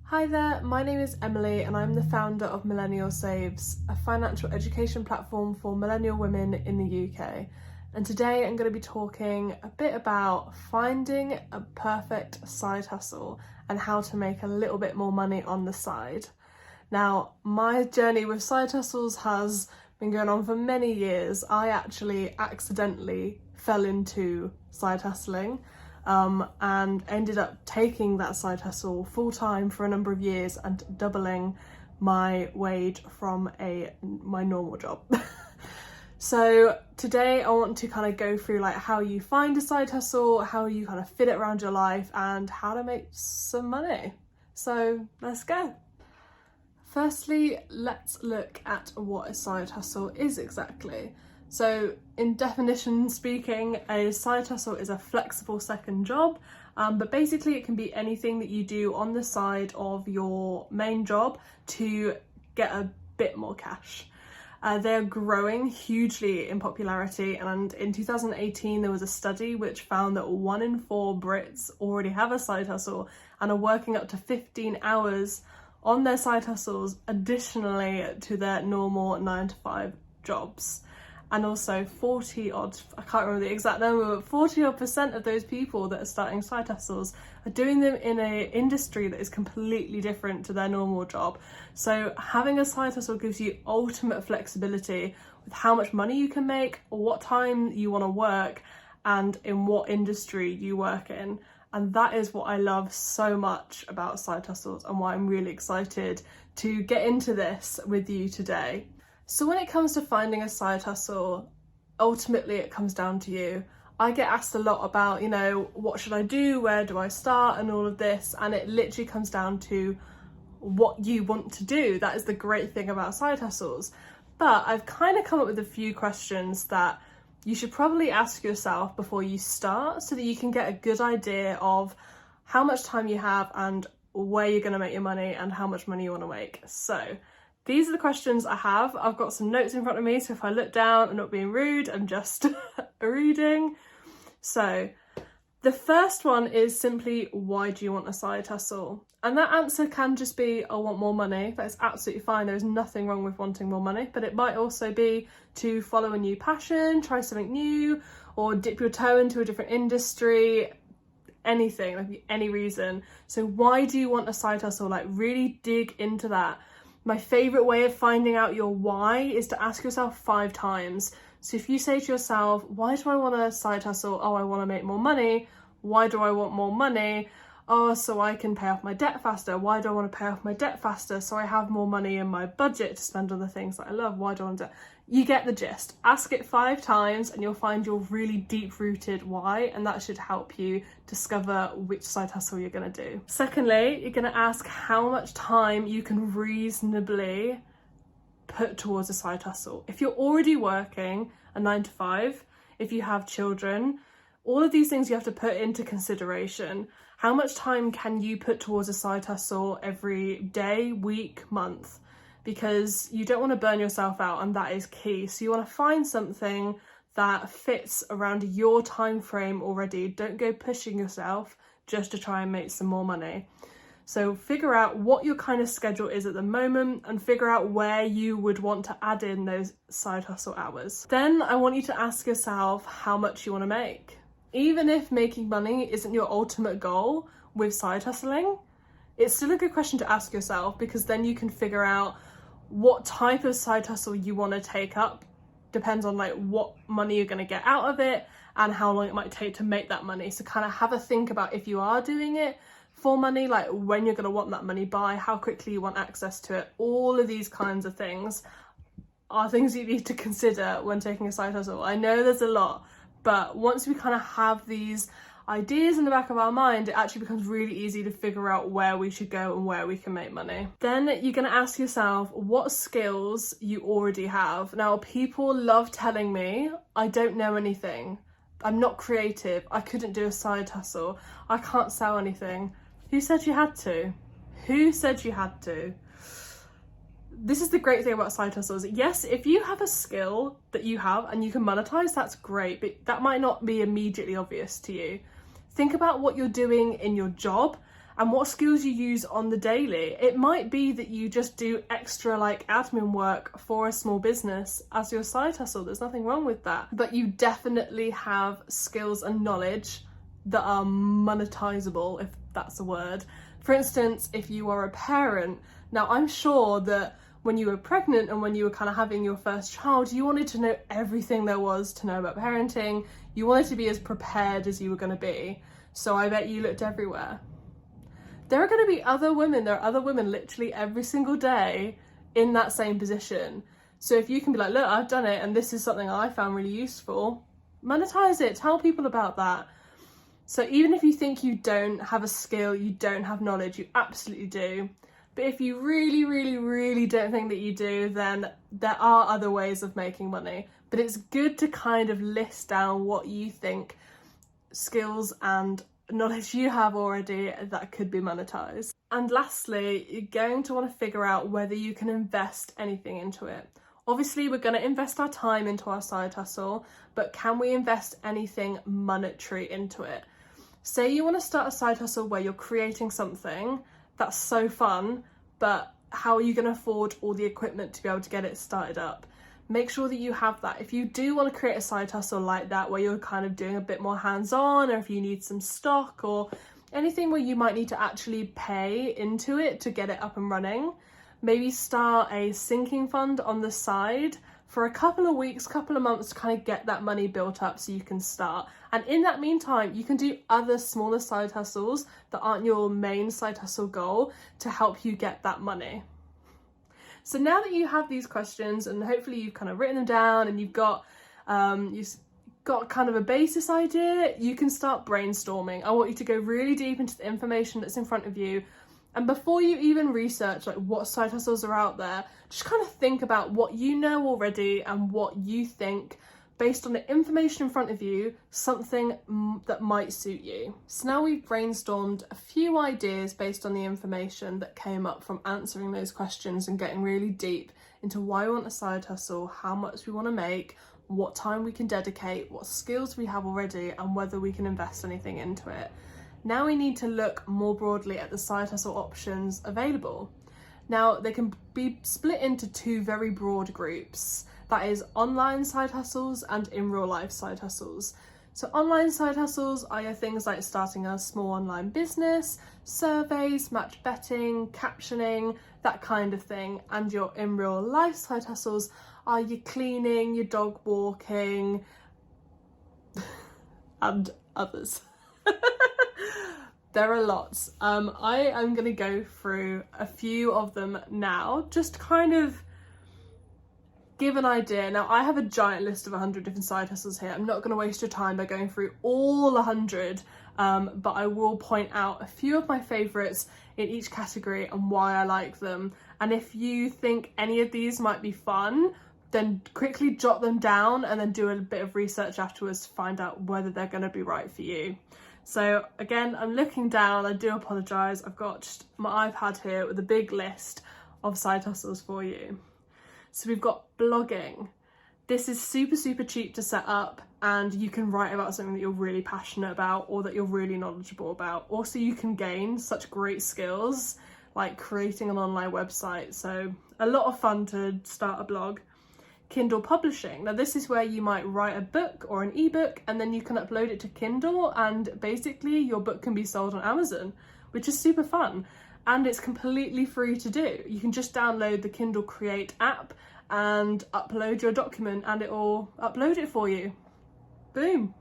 Hi there, my name is Emily and I'm the founder of Millennial Saves, a financial education platform for millennial women in the UK. And today I'm going to be talking a bit about finding a perfect side hustle and how to make a little bit more money on the side. Now, my journey with side hustles has been going on for many years. I actually accidentally fell into side hustling. And ended up taking that side hustle full-time for a number of years and doubling my wage from my normal job. So today I want to kind of go through like how you find a side hustle, how you kind of fit it around your life, and how to make some money. So let's go. Firstly, let's look at what a side hustle is exactly. So in definition speaking, a side hustle is a flexible second job, but basically it can be anything that you do on the side of your main job to get a bit more cash. They're growing hugely in popularity, and in 2018 there was a study which found that 1 in 4 Brits already have a side hustle and are working up to 15 hours on their side hustles additionally to their normal 9 to 5 jobs. And also 40 odd, I can't remember the exact number, but 40 odd % of those people that are starting side hustles are doing them in an industry that is completely different to their normal job. So having a side hustle gives you ultimate flexibility with how much money you can make, or what time you want to work, and in what industry you work in. And that is what I love so much about side hustles and why I'm really excited to get into this with you today. So when it comes to finding a side hustle, ultimately it comes down to you. I get asked a lot about, what should I do? Where do I start? And all of this. And it literally comes down to what you want to do. That is the great thing about side hustles. But I've kind of come up with a few questions that you should probably ask yourself before you start so that you can get a good idea of how much time you have and where you're going to make your money and how much money you want to make. So these are the questions I have. I've got some notes in front of me, so if I look down, I'm not being rude, I'm just reading. So the first one is simply, why do you want a side hustle? And that answer can just be, I want more money. That is absolutely fine. There is nothing wrong with wanting more money, but it might also be to follow a new passion, try something new, or dip your toe into a different industry, anything, like any reason. So why do you want a side hustle? Like really dig into that. My favourite way of finding out your why is to ask yourself 5 times. So if you say to yourself, why do I want a side hustle? Oh, I want to make more money. Why do I want more money? Oh, so I can pay off my debt faster. Why do I want to pay off my debt faster? So I have more money in my budget to spend on the things that I love. Why do I want to? You get the gist. Ask it 5 times and you'll find your really deep-rooted why, and that should help you discover which side hustle you're going to do. Secondly, you're going to ask how much time you can reasonably put towards a side hustle. If you're already working a 9 to 5, if you have children, all of these things you have to put into consideration. How much time can you put towards a side hustle every day, week, month? Because you don't want to burn yourself out, and that is key. So you want to find something that fits around your time frame already. Don't go pushing yourself just to try and make some more money. So figure out what your kind of schedule is at the moment and figure out where you would want to add in those side hustle hours. Then I want you to ask yourself how much you want to make. Even if making money isn't your ultimate goal with side hustling, it's still a good question to ask yourself, because then you can figure out what type of side hustle you want to take up. Depends on like what money you're going to get out of it and how long it might take to make that money. So kind of have a think about, if you are doing it for money, like when you're going to want that money by, how quickly you want access to it. All of these kinds of things are things you need to consider when taking a side hustle. I know there's a lot, but once we kind of have these ideas in the back of our mind, it actually becomes really easy to figure out where we should go and where we can make money. Then you're going to ask yourself what skills you already have. Now, people love telling me, I don't know anything. I'm not creative. I couldn't do a side hustle. I can't sell anything. Who said you had to? Who said you had to? This is the great thing about side hustles. Yes, if you have a skill that you have and you can monetize, that's great, but that might not be immediately obvious to you. Think about what you're doing in your job and what skills you use on the daily. It might be that you just do extra like admin work for a small business as your side hustle. There's nothing wrong with that, but you definitely have skills and knowledge that are monetizable, if that's a word. For instance, if you are a parent, now I'm sure that when you were pregnant and when you were kind of having your first child, you wanted to know everything there was to know about parenting. You wanted to be as prepared as you were going to be. So I bet you looked everywhere. There are going to be other women, there are other women literally every single day in that same position. So if you can be like, look, I've done it and this is something I found really useful, monetize it, tell people about that. So even if you think you don't have a skill, you don't have knowledge, you absolutely do. But if you really don't think that you do, then there are other ways of making money. But it's good to kind of list down what you think skills and knowledge you have already that could be monetized. And lastly, you're going to want to figure out whether you can invest anything into it. Obviously, we're going to invest our time into our side hustle, but can we invest anything monetary into it? Say you want to start a side hustle where you're creating something that's so fun, but how are you going to afford all the equipment to be able to get it started up? Make sure that you have that. If you do want to create a side hustle like that, where you're kind of doing a bit more hands-on, or if you need some stock or anything where you might need to actually pay into it to get it up and running, maybe start a sinking fund on the side for a couple of weeks, couple of months to kind of get that money built up so you can start. And in that meantime, you can do other smaller side hustles that aren't your main side hustle goal to help you get that money. So now that you have these questions and hopefully you've kind of written them down and you've got kind of a basis idea, you can start brainstorming. I want you to go really deep into the information that's in front of you. And before you even research like what side hustles are out there, just kind of think about what you know already and what you think, based on the information in front of you, something that might suit you. So now we've brainstormed a few ideas based on the information that came up from answering those questions and getting really deep into why we want a side hustle, how much we want to make, what time we can dedicate, what skills we have already, and whether we can invest anything into it. Now we need to look more broadly at the side hustle options available. Now they can be split into two very broad groups. That is online side hustles and in real life side hustles. So online side hustles are your things like starting a small online business, surveys, match betting, captioning, that kind of thing. And your in real life side hustles are your cleaning, your dog walking, and others. There are lots. I am going to go through a few of them now, just to kind of give an idea. Now, I have a giant list of 100 different side hustles here. I'm not going to waste your time by going through all 100, but I will point out a few of my favourites in each category and why I like them. And if you think any of these might be fun, then quickly jot them down and then do a bit of research afterwards to find out whether they're going to be right for you. So again, I'm looking down, I do apologise, I've got just my iPad here with a big list of side hustles for you. So we've got blogging. This is super cheap to set up, and you can write about something that you're really passionate about or that you're really knowledgeable about. Also, you can gain such great skills like creating an online website. So a lot of fun to start a blog. Kindle publishing. Now this is where you might write a book or an ebook and then you can upload it to Kindle, and basically your book can be sold on Amazon, which is super fun, and it's completely free to do. You can just download the Kindle Create app and upload your document and it will upload it for you. Boom.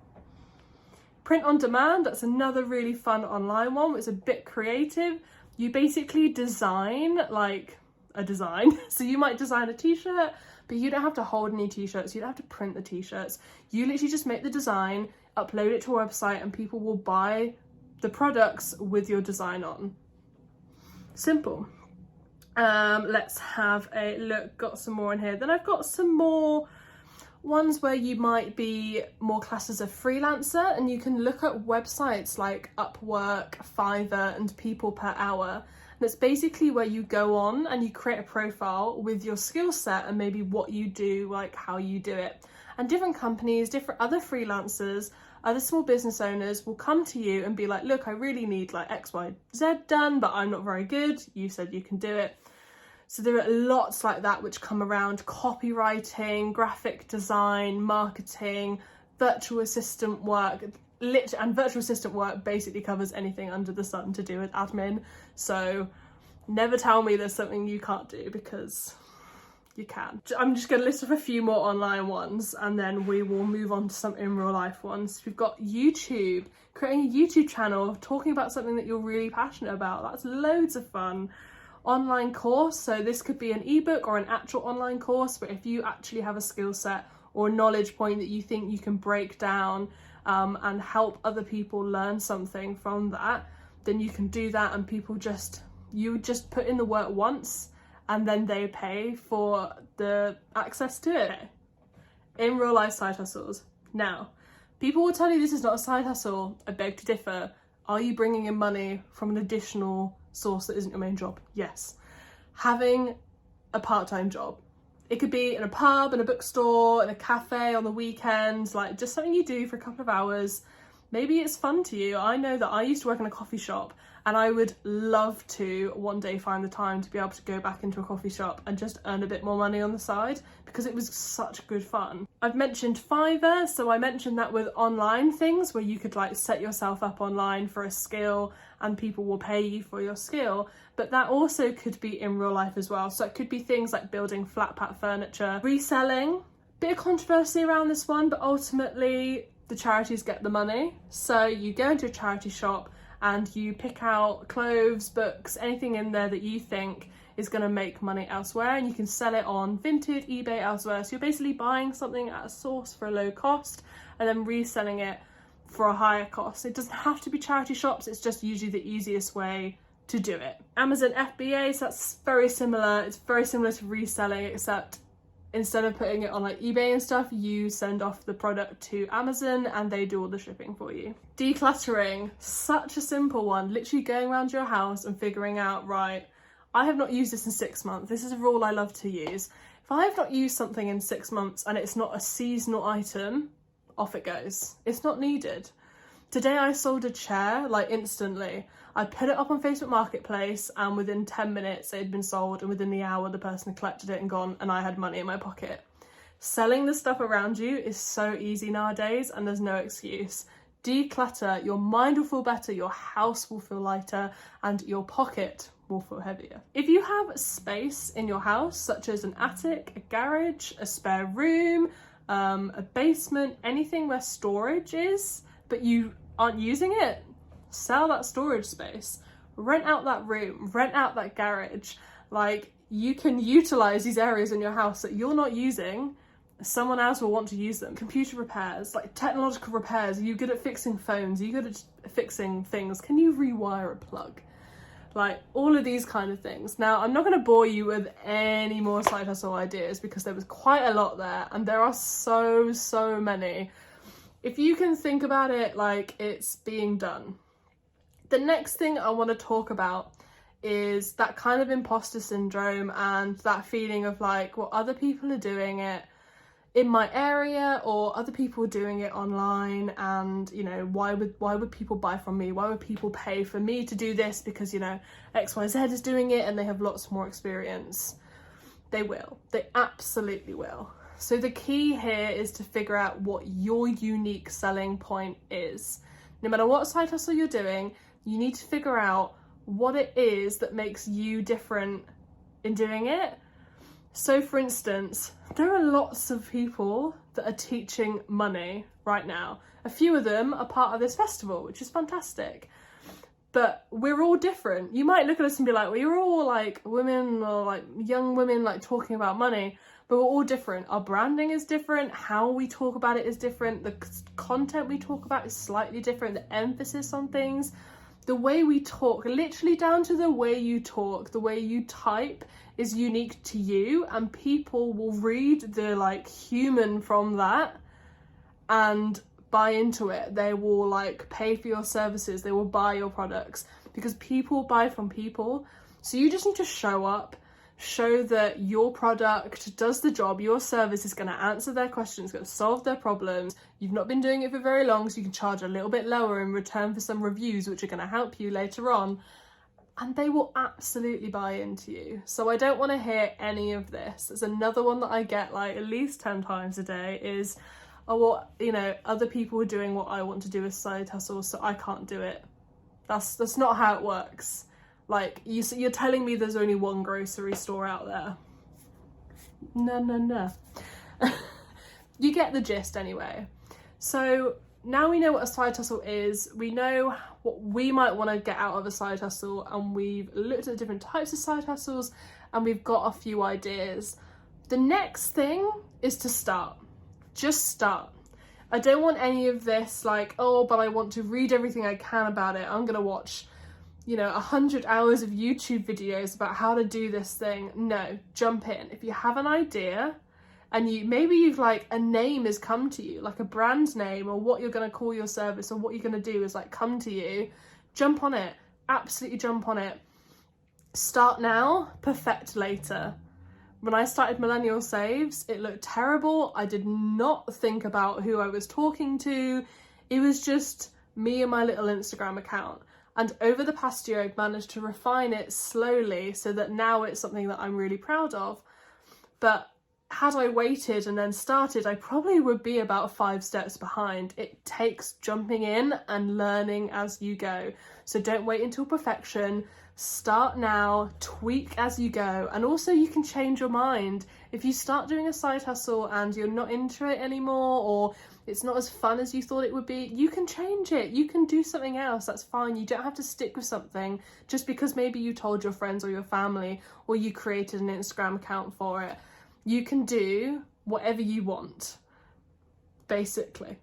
Print on demand, that's another really fun online one. It's a bit creative. You basically design like a design. So you might design a t-shirt, but you don't have to hold any t-shirts, you don't have to print the t-shirts. You literally just make the design, upload it to a website, and people will buy the products with your design on. Simple. Let's have a look, got some more in here. Then I've got some more ones where you might be more classed as a freelancer, and you can look at websites like Upwork, Fiverr, and People Per Hour. And it's basically where you go on and you create a profile with your skill set and maybe what you do, like how you do it. And different companies, different other freelancers other small business owners will come to you and be like, look, I really need like X, Y, Z done, but I'm not very good. You said you can do it. So there are lots like that which come around: copywriting, graphic design, marketing, virtual assistant work. And virtual assistant work basically covers anything under the sun to do with admin. So never tell me there's something you can't do, because you can. I'm just going to list off a few more online ones and then we will move on to some in real life ones. We've got YouTube, creating a YouTube channel, talking about something that you're really passionate about. That's loads of fun. Online course, so this could be an ebook or an actual online course, but if you actually have a skill set or a knowledge point that you think you can break down and help other people learn something from that, then you can do that, and people you just put in the work once and then they pay for the access to it. In real life side hustles. Now, people will tell you this is not a side hustle. I beg to differ. Are you bringing in money from an additional source that isn't your main job? Yes. Having a part-time job. It could be in a pub, in a bookstore, in a cafe on the weekends, like just something you do for a couple of hours. Maybe it's fun to you. I know that I used to work in a coffee shop, and I would love to one day find the time to be able to go back into a coffee shop and just earn a bit more money on the side, because it was such good fun. I've mentioned Fiverr, so I mentioned that with online things where you could like set yourself up online for a skill and people will pay you for your skill, but that also could be in real life as well. So it could be things like building flat pack furniture, reselling. Bit of controversy around this one, but ultimately the charities get the money. So you go into a charity shop and you pick out clothes, books, anything in there that you think is going to make money elsewhere, and you can sell it on Vinted, eBay, elsewhere. So you're basically buying something at a source for a low cost and then reselling it for a higher cost. It doesn't have to be charity shops, it's just usually the easiest way to do it. Amazon FBA, so that's very similar. It's very similar to reselling, except instead of putting it on like eBay and stuff, you send off the product to Amazon and they do all the shipping for you. Decluttering, such a simple one. Literally going around your house and figuring out, right, I have not used this in 6 months. This is a rule I love to use. If I have not used something in 6 months and it's not a seasonal item, off it goes. It's not needed. Today I sold a chair, like instantly. I put it up on Facebook Marketplace and within 10 minutes it had been sold, and within the hour the person had collected it and gone, and I had money in my pocket. Selling the stuff around you is so easy nowadays and there's no excuse. Declutter, your mind will feel better, your house will feel lighter, and your pocket will feel heavier. If you have space in your house, such as an attic, a garage, a spare room, a basement, anything where storage is, but you aren't using it, sell that storage space, rent out that room, rent out that garage. Like, you can utilize these areas in your house that you're not using, someone else will want to use them. Computer repairs, like technological repairs. Are you good at fixing phones? Are you good at fixing things? Can you rewire a plug? Like, all of these kind of things. Now, I'm not going to bore you with any more side hustle ideas because there was quite a lot there, and there are so many. If you can think about it like it's being done. The next thing I want to talk about is that kind of imposter syndrome and that feeling of like, well, other people are doing it in my area, or other people are doing it online, and you know, why would people buy from me? Why would people pay for me to do this? Because, you know, XYZ is doing it and they have lots more experience. They will. They absolutely will. So the key here is to figure out what your unique selling point is. No matter what side hustle you're doing, you need to figure out what it is that makes you different in doing it. So for instance, there are lots of people that are teaching money right now. A few of them are part of this festival, which is fantastic. But we're all different. You might look at us and be like, well, you're all like women, or like young women, like talking about money, but we're all different. Our branding is different. How we talk about it is different. The content we talk about is slightly different. The emphasis on things, the way we talk, literally down to the way you talk, the way you type is unique to you, and people will read the like human from that and buy into it. They will like pay for your services, they will buy your products, because people buy from people. So you just need to show up, show that your product does the job, your service is going to answer their questions, going to solve their problems. You've not been doing it for very long, so you can charge a little bit lower in return for some reviews, which are going to help you later on. And they will absolutely buy into you. So I don't want to hear any of this. There's another one that I get like at least 10 times a day is, oh, well, you know, other people are doing what I want to do as side hustles, so I can't do it. That's not how it works. Like, you're telling me there's only one grocery store out there. No. You get the gist anyway. So now we know what a side hustle is, we know what we might want to get out of a side hustle, and we've looked at different types of side hustles and we've got a few ideas. The next thing is to start. Just start. I don't want any of this like, oh, but I want to read everything I can about it. I'm going to watch, 100 hours of YouTube videos about how to do this thing. No, jump in. If you have an idea and you've like a name has come to you, like a brand name or what you're going to call your service or what you're going to do is like come to you, jump on it. Absolutely jump on it. Start now, perfect later. When I started Millennial Saves, it looked terrible. I did not think about who I was talking to. It was just me and my little Instagram account. And over the past year, I've managed to refine it slowly so that now it's something that I'm really proud of. But had I waited and then started, I probably would be about 5 steps behind. It takes jumping in and learning as you go. So don't wait until perfection. Start now, tweak as you go, and also you can change your mind. If you start doing a side hustle and you're not into it anymore, or it's not as fun as you thought it would be, you can change it. You can do something else. That's fine. You don't have to stick with something just because maybe you told your friends or your family, or you created an Instagram account for it. You can do whatever you want, basically.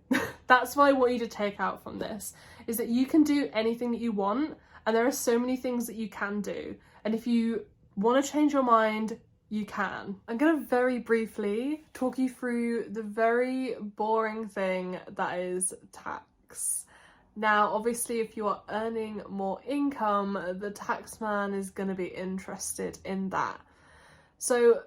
That's what I want you to take out from this, is that you can do anything that you want. And there are so many things that you can do. And if you want to change your mind, you can. I'm going to very briefly talk you through the very boring thing that is tax. Now, obviously, if you are earning more income, the tax man is going to be interested in that. So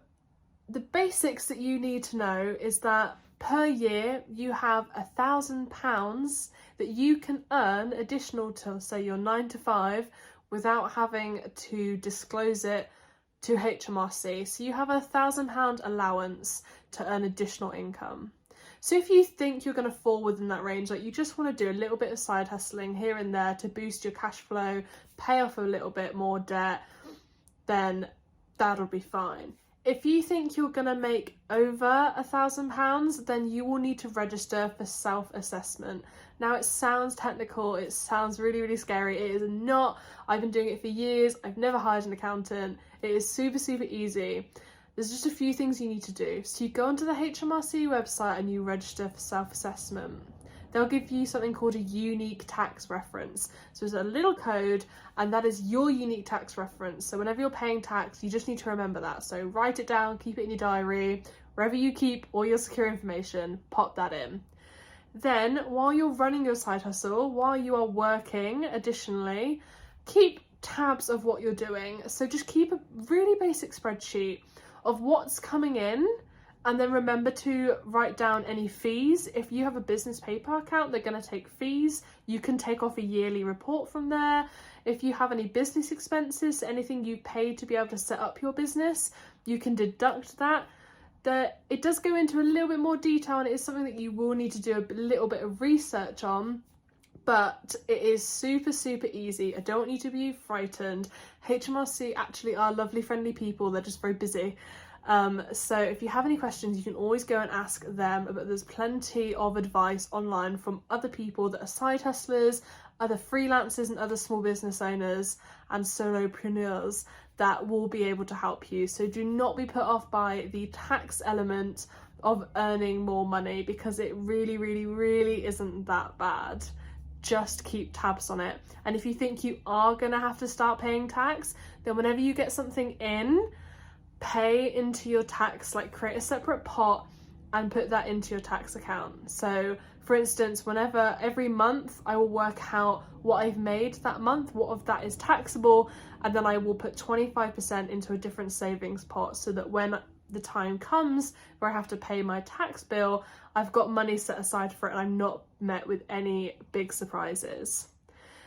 the basics that you need to know is that per year you have £1,000 that you can earn additional to, say, your 9 to 5 without having to disclose it to HMRC. So you have £1,000 allowance to earn additional income. So if you think you're going to fall within that range, like you just want to do a little bit of side hustling here and there to boost your cash flow, pay off a little bit more debt, then that'll be fine. If you think you're going to make over £1,000, then you will need to register for self-assessment. Now, it sounds technical, it sounds really, really scary. It is not. I've been doing it for years. I've never hired an accountant. It is super, super easy. There's just a few things you need to do. So you go onto the HMRC website and you register for self-assessment. They'll give you something called a unique tax reference. So it's a little code, and that is your unique tax reference. So whenever you're paying tax, you just need to remember that. So write it down, keep it in your diary, wherever you keep all your secure information, pop that in. Then while you're running your side hustle, while you are working additionally, keep tabs of what you're doing. So just keep a really basic spreadsheet of what's coming in. And then remember to write down any fees. If you have a business PayPal account, they're going to take fees. You can take off a yearly report from there. If you have any business expenses, anything you paid to be able to set up your business, you can deduct that. It does go into a little bit more detail, and it is something that you will need to do a little bit of research on. But it is super, super easy. I don't want you to be frightened. HMRC actually are lovely, friendly people. They're just very busy. So if you have any questions, you can always go and ask them, but there's plenty of advice online from other people that are side hustlers, other freelancers and other small business owners and solopreneurs that will be able to help you. So do not be put off by the tax element of earning more money, because it really, really, really isn't that bad. Just keep tabs on it. And if you think you are going to have to start paying tax, then whenever you get something in, pay into your tax, like create a separate pot and put that into your tax account. So for instance, every month I will work out what I've made that month, what of that is taxable, and then I will put 25% into a different savings pot so that when the time comes where I have to pay my tax bill, I've got money set aside for it and I'm not met with any big surprises.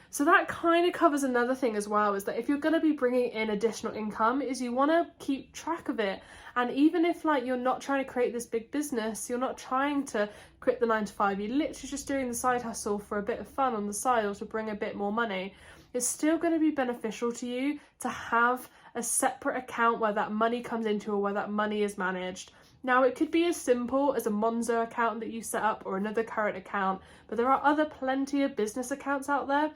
So that kind of covers another thing as well, is that if you're going to be bringing in additional income, is you want to keep track of it. And even if like you're not trying to create this big business, you're not trying to quit the 9 to 5, you're literally just doing the side hustle for a bit of fun on the side or to bring a bit more money, it's still going to be beneficial to you to have a separate account where that money comes into or where that money is managed. Now, it could be as simple as a Monzo account that you set up or another current account, but there are plenty of business accounts out there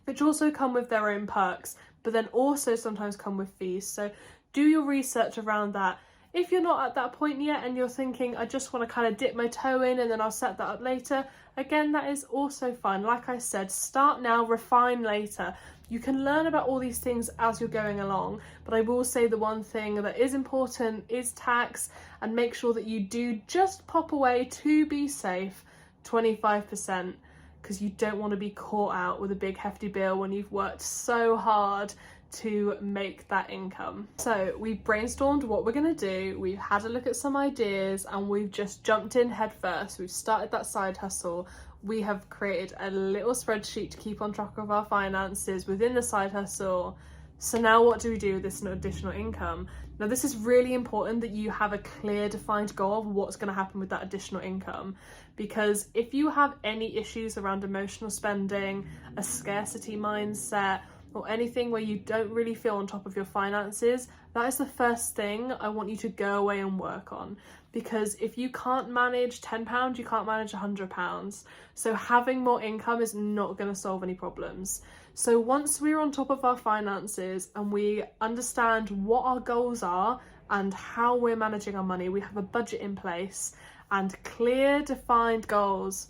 which also come with their own perks, but then also sometimes come with fees. So do your research around that. If you're not at that point yet and you're thinking, I just want to kind of dip my toe in and then I'll set that up later, again, that is also fine. Like I said, start now, refine later. You can learn about all these things as you're going along, but I will say the one thing that is important is tax, and make sure that you do just pop away to be safe 25%. Because you don't want to be caught out with a big hefty bill when you've worked so hard to make that income. So we've brainstormed what we're going to do, we've had a look at some ideas, and we've just jumped in head first. We've started that side hustle. We have created a little spreadsheet to keep on track of our finances within the side hustle. So now what do we do with this additional income? Now this is really important that you have a clear defined goal of what's going to happen with that additional income, because if you have any issues around emotional spending, a scarcity mindset, or anything where you don't really feel on top of your finances, that is the first thing I want you to go away and work on. Because if you can't manage £10, you can't manage £100. So having more income is not going to solve any problems. So once we're on top of our finances and we understand what our goals are and how we're managing our money, we have a budget in place and clear defined goals,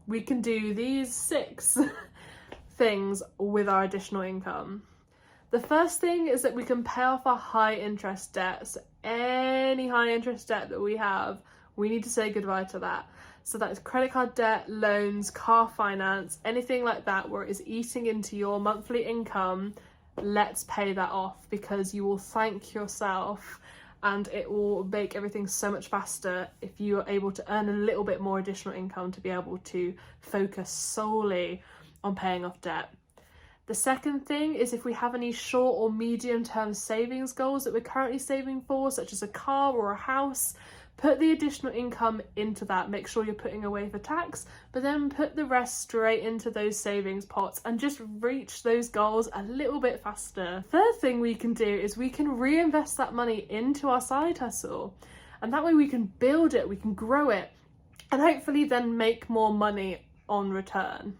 we can do these 6 things with our additional income. The first thing is that we can pay off our high interest debt. So any high interest debt that we have, we need to say goodbye to that. So that is credit card debt, loans, car finance, anything like that where it is eating into your monthly income. Let's pay that off, because you will thank yourself and it will make everything so much faster if you are able to earn a little bit more additional income to be able to focus solely on paying off debt. The second thing is, if we have any short or medium term savings goals that we're currently saving for, such as a car or a house, put the additional income into that. Make sure you're putting away for tax, but then put the rest straight into those savings pots and just reach those goals a little bit faster. Third thing we can do is we can reinvest that money into our side hustle, and that way we can build it, we can grow it, and hopefully then make more money on return.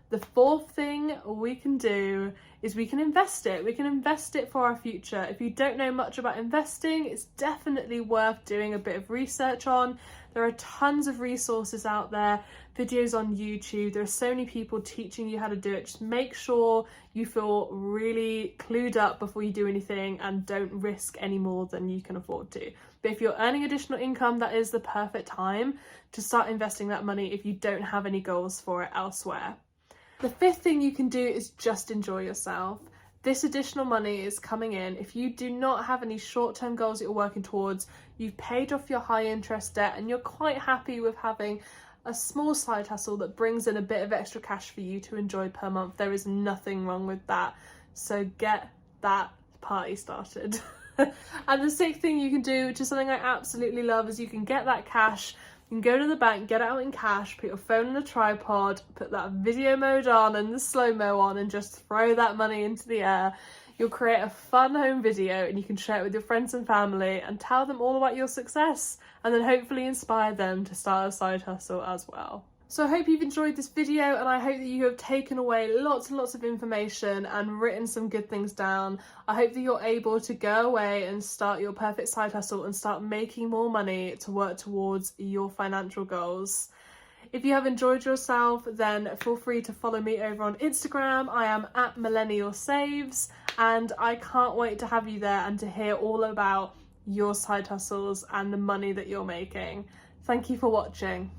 The fourth thing we can do is we can invest it. We can invest it for our future. If you don't know much about investing, it's definitely worth doing a bit of research on. There are tons of resources out there, videos on YouTube. There are so many people teaching you how to do it. Just make sure you feel really clued up before you do anything and don't risk any more than you can afford to. But if you're earning additional income, that is the perfect time to start investing that money if you don't have any goals for it elsewhere. The fifth thing you can do is just enjoy yourself. This additional money is coming in. If you do not have any short-term goals that you're working towards, you've paid off your high interest debt and you're quite happy with having a small side hustle that brings in a bit of extra cash for you to enjoy per month, there is nothing wrong with that. So get that party started. And the sixth thing you can do, which is something I absolutely love, is you can get that cash. You can go to the bank, get it out in cash, put your phone on a tripod, put that video mode on and the slow-mo on and just throw that money into the air. You'll create a fun home video and you can share it with your friends and family and tell them all about your success, and then hopefully inspire them to start a side hustle as well. So I hope you've enjoyed this video, and I hope that you have taken away lots and lots of information and written some good things down. I hope that you're able to go away and start your perfect side hustle and start making more money to work towards your financial goals. If you have enjoyed yourself, then feel free to follow me over on Instagram. I am at Millennial Saves, and I can't wait to have you there and to hear all about your side hustles and the money that you're making. Thank you for watching.